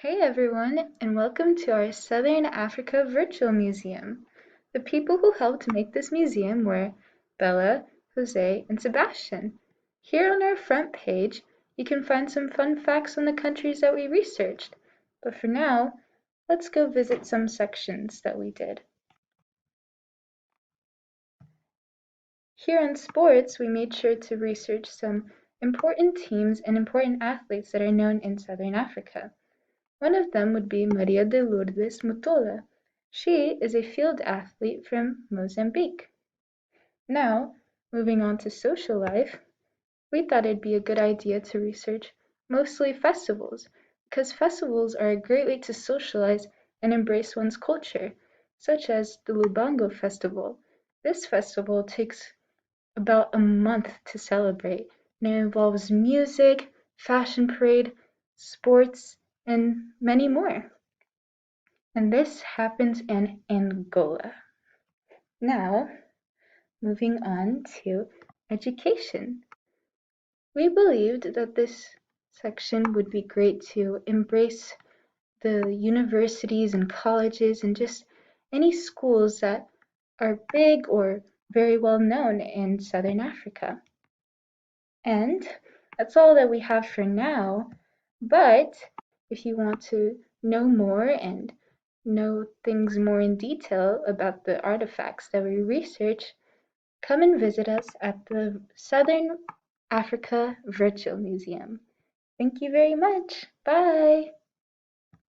Hey everyone, and welcome to our Southern Africa Virtual Museum. The people who helped make this museum were Bella, Jose, and Sebastian. Here on our front page, you can find some fun facts on the countries that we researched. But for now, let's go visit some sections that we did. Here on sports, we made sure to research some important teams and important athletes that are known in Southern Africa. One of them would be Maria de Lourdes Mutola. She is a field athlete from Mozambique. Now, moving on to social life, we thought it'd be a good idea to research mostly festivals, because festivals are a great way to socialize and embrace one's culture, such as the Lubango Festival. This festival takes about a month to celebrate, and it involves music, fashion parade, sports, and many more. And this happens in Angola. Now, moving on to education. We believed that this section would be great to embrace the universities and colleges and just any schools that are big or very well known in Southern Africa. And that's all that we have for now. But if you want to know more and know things more in detail about the artifacts that we research, come and visit us at the Southern Africa Virtual Museum. Thank you very much. Bye.